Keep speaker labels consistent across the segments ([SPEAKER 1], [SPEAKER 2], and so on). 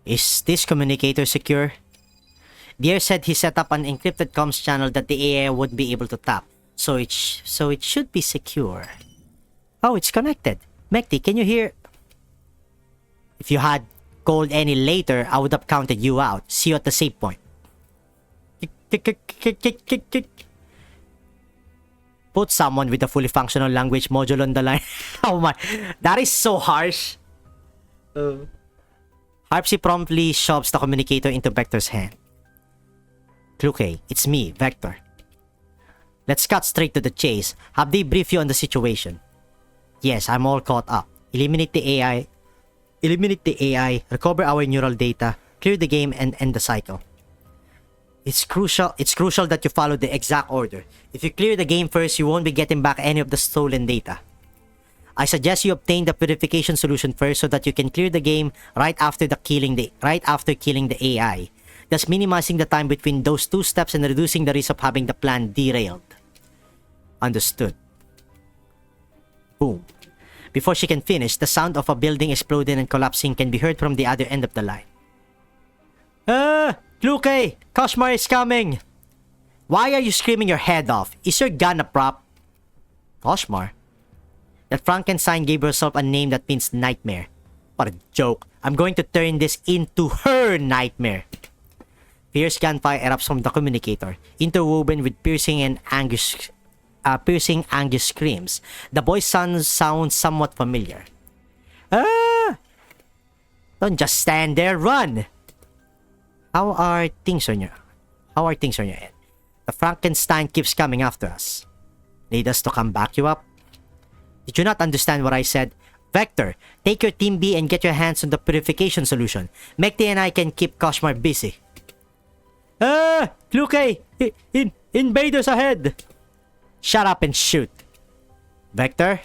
[SPEAKER 1] Is this communicator secure? Deer said he set up an encrypted comms channel that the AI would be able to tap, so it should be secure. Oh, it's connected. Mekti, can you hear? If you had called any later, I would have counted you out. See you at the save point. Put someone with a fully functional language module on the line. Oh my, that is so harsh. Harpsy promptly shoves the communicator into Vector's hand. Kluke, it's me, Vector. Let's cut straight to the chase. Have they briefed you on the situation? Yes, I'm all caught up. Eliminate the AI, recover our neural data, clear the game, and end the cycle. It's crucial that you follow the exact order. If you clear the game first, you won't be getting back any of the stolen data. I suggest you obtain the purification solution first so that you can clear the game right after killing the AI, thus minimizing the time between those two steps and reducing the risk of having the plan derailed. Understood. Boom. Before she can finish, the sound of a building exploding and collapsing can be heard from the other end of the line. Kluke! Koshmar is coming! Why are you screaming your head off? Is your gun a prop? Koshmar? That Frankenstein gave herself a name that means nightmare. What a joke. I'm going to turn this into her nightmare. Fierce gunfire erupts from the communicator, interwoven with piercing anguish screams. The voice sounds somewhat familiar. Don't just stand there, run! How are things on your end? The Frankenstein keeps coming after us. Need us to come back you up? Did you not understand what I said? Vector, take your Team B and get your hands on the purification solution. Mekti and I can keep Koshmar busy. Kluke! Invaders ahead! Shut up and shoot. Vector?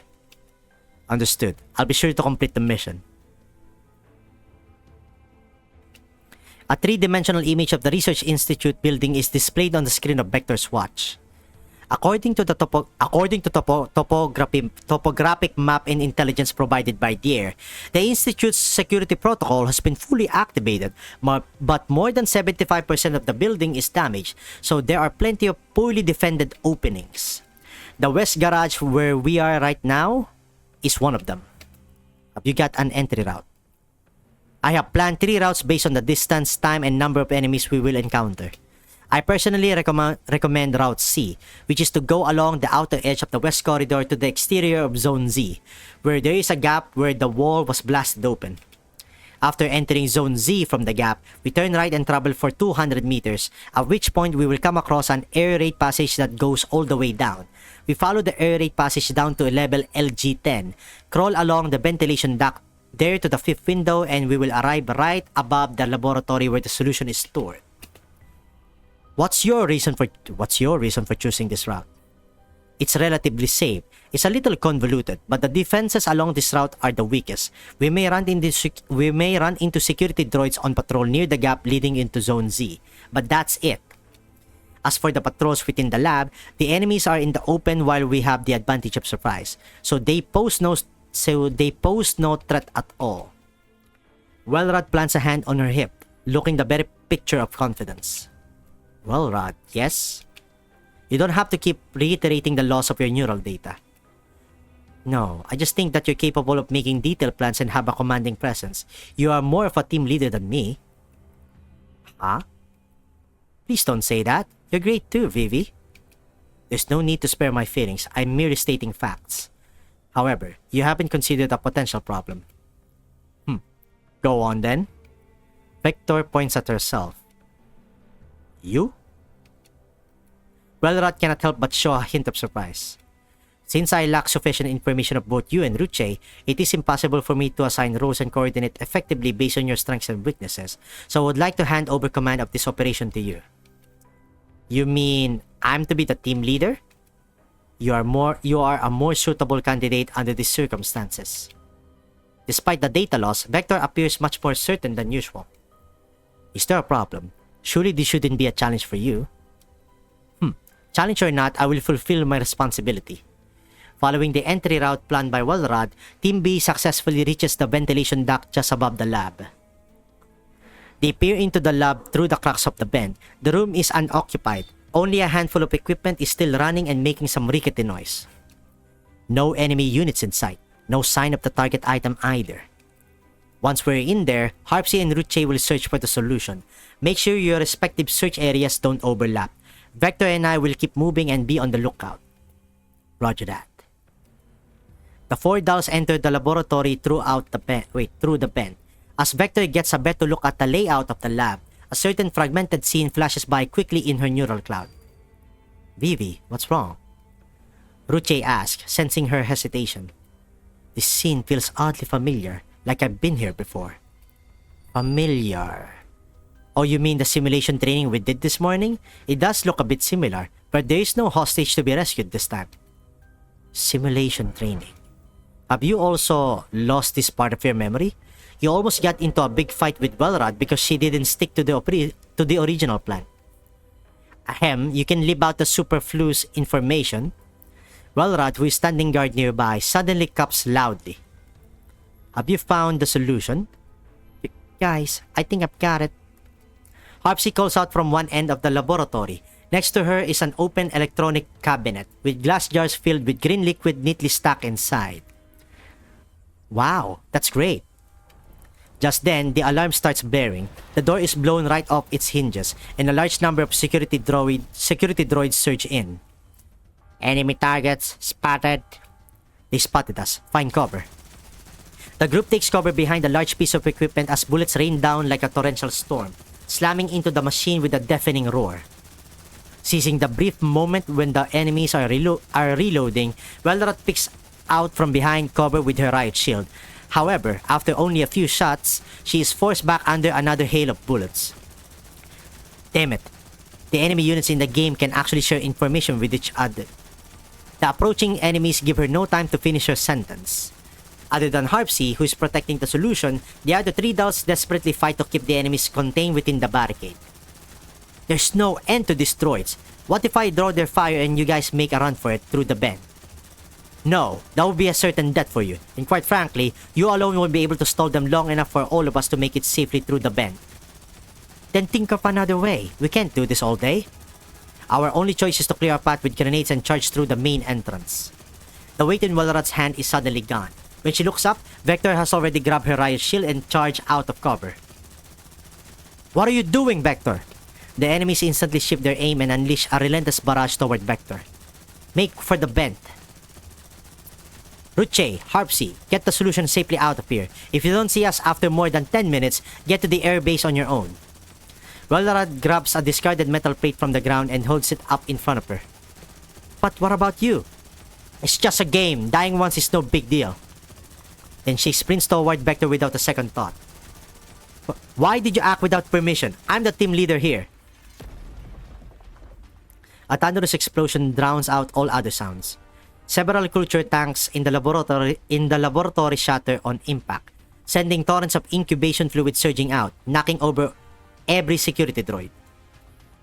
[SPEAKER 1] Understood. I'll be sure to complete the mission. A three-dimensional image of the Research Institute building is displayed on the screen of Vector's watch. According to the topographic map and intelligence provided by Deer, the Institute's security protocol has been fully activated, but more than 75% of the building is damaged, so there are plenty of poorly defended openings. The West Garage, where we are right now, is one of them. Have you got an entry route? I have planned 3 routes based on the distance, time, and number of enemies we will encounter. I personally recommend Route C, which is to go along the outer edge of the West Corridor to the exterior of Zone Z, where there is a gap where the wall was blasted open. After entering Zone Z from the gap, we turn right and travel for 200 meters, at which point we will come across an air raid passage that goes all the way down. We follow the air raid passage down to level LG10, crawl along the ventilation duct there to the 5th window, and we will arrive right above the laboratory where the solution is stored. What's your reason for choosing this route? It's relatively safe. It's a little convoluted, but the defenses along this route are the weakest. We may run into security droids on patrol near the gap leading into Zone Z, but that's it. As for the patrols within the lab, the enemies are in the open while we have the advantage of surprise, so they pose no threat at all. Wellrod plants a hand on her hip, looking the very picture of confidence. Wellrod, yes? You don't have to keep reiterating the loss of your neural data. No, I just think that you're capable of making detailed plans and have a commanding presence. You are more of a team leader than me. Huh? Please don't say that. You're great too, Vivi. There's no need to spare my feelings. I'm merely stating facts. However, you haven't considered a potential problem. Go on then. Vector points at herself. You? Wellrod cannot help but show a hint of surprise. Since I lack sufficient information of both you and Ruche, it is impossible for me to assign roles and coordinate effectively based on your strengths and weaknesses, so I would like to hand over command of this operation to you. You mean I'm to be the team leader? You are a more suitable candidate under these circumstances. Despite the data loss, Vector appears much more certain than usual. Is there a problem? Surely this shouldn't be a challenge for you. Challenge or not, I will fulfill my responsibility. Following the entry route planned by Wellrod, Team B successfully reaches the ventilation duct just above the lab. They peer into the lab through the cracks of the vent. The room is unoccupied. Only a handful of equipment is still running and making some rickety noise. No enemy units in sight. No sign of the target item either. Once we're in there, Harpsy and Ruche will search for the solution. Make sure your respective search areas don't overlap. Vector and I will keep moving and be on the lookout. Roger that. The 4 dolls enter the laboratory through the vent. As Vector gets a better look at the layout of the lab, a certain fragmented scene flashes by quickly in her neural cloud. Vivi, what's wrong? Ruche asks, sensing her hesitation. This scene feels oddly familiar, like I've been here before. Familiar. Oh, you mean the simulation training we did this morning? It does look a bit similar, but there is no hostage to be rescued this time. Simulation training. Have you also lost this part of your memory? You almost got into a big fight with Wellrod because she didn't stick to the original plan. Ahem, you can leave out the superfluous information. Wellrod, who is standing guard nearby, suddenly coughs loudly. Have you found the solution? Guys, I think I've got it. Harpsy calls out from one end of the laboratory. Next to her is an open electronic cabinet with glass jars filled with green liquid neatly stacked inside. Wow, that's great. Just then, the alarm starts blaring. The door is blown right off its hinges, and a large number of security droids surge in. Enemy targets spotted. They spotted us. Find cover. The group takes cover behind a large piece of equipment as bullets rain down like a torrential storm, slamming into the machine with a deafening roar. Seizing the brief moment when the enemies are reloading, Wellrod picks out from behind cover with her riot shield. However, after only a few shots, she is forced back under another hail of bullets. Damn it. The enemy units in the game can actually share information with each other. The approaching enemies give her no time to finish her sentence. Other than Harpsy, who is protecting the solution, the other 3 dolls desperately fight to keep the enemies contained within the barricade. There's no end to these droids. What if I draw their fire and you guys make a run for it through the vent? No, that would be a certain death for you, and quite frankly, you alone won't be able to stall them long enough for all of us to make it safely through the vent. Then think of another way. We can't do this all day. Our only choice is to clear a path with grenades and charge through the main entrance. The weight in Wellrod's hand is suddenly gone. When she looks up, Vector has already grabbed her riot shield and charged out of cover. What are you doing, Vector? The enemies instantly shift their aim and unleash a relentless barrage toward Vector. Make for the vent. Ruche, Harpsy, get the solution safely out of here. If you don't see us after more than 10 minutes, get to the airbase on your own. Wellrod grabs a discarded metal plate from the ground and holds it up in front of her. But what about you? It's just a game. Dying once is no big deal. Then she sprints toward Vector without a second thought. Why did you act without permission? I'm the team leader here. A thunderous explosion drowns out all other sounds. Several culture tanks in the laboratory shatter on impact, sending torrents of incubation fluid surging out, knocking over every security droid.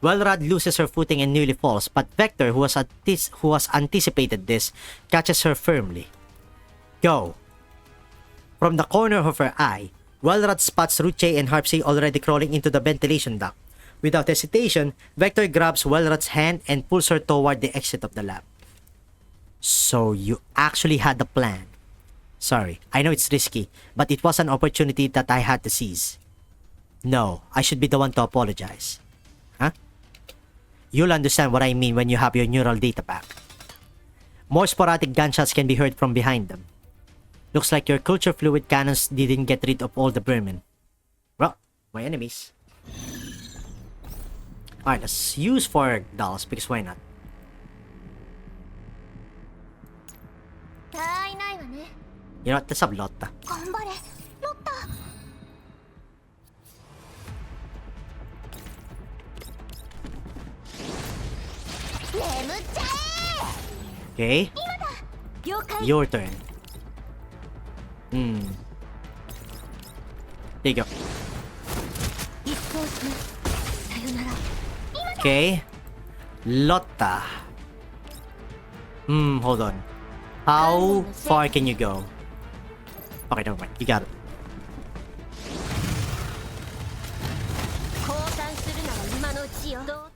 [SPEAKER 1] Wellrod loses her footing and nearly falls, but Vector, who has anticipated this, catches her firmly. Go! From the corner of her eye, Wellrod spots Ruche and Harpsy already crawling into the ventilation duct. Without hesitation, Vector grabs Wellrod's hand and pulls her toward the exit of the lab. So you actually had a plan. Sorry, I know it's risky, but it was an opportunity that I had to seize. No, I should be the one to apologize. Huh? You'll understand what I mean when you have your neural data back. More sporadic gunshots can be heard from behind them. Looks like your culture fluid cannons didn't get rid of all the vermin. Well, my enemies. Alright, let's use 4 dolls because why not? You know what? Let's have Lotta. Okay. Your turn. There you go. Okay. Lotta. Hold on. How far can you go? Okay, never mind. You got it.
[SPEAKER 2] 承知よ。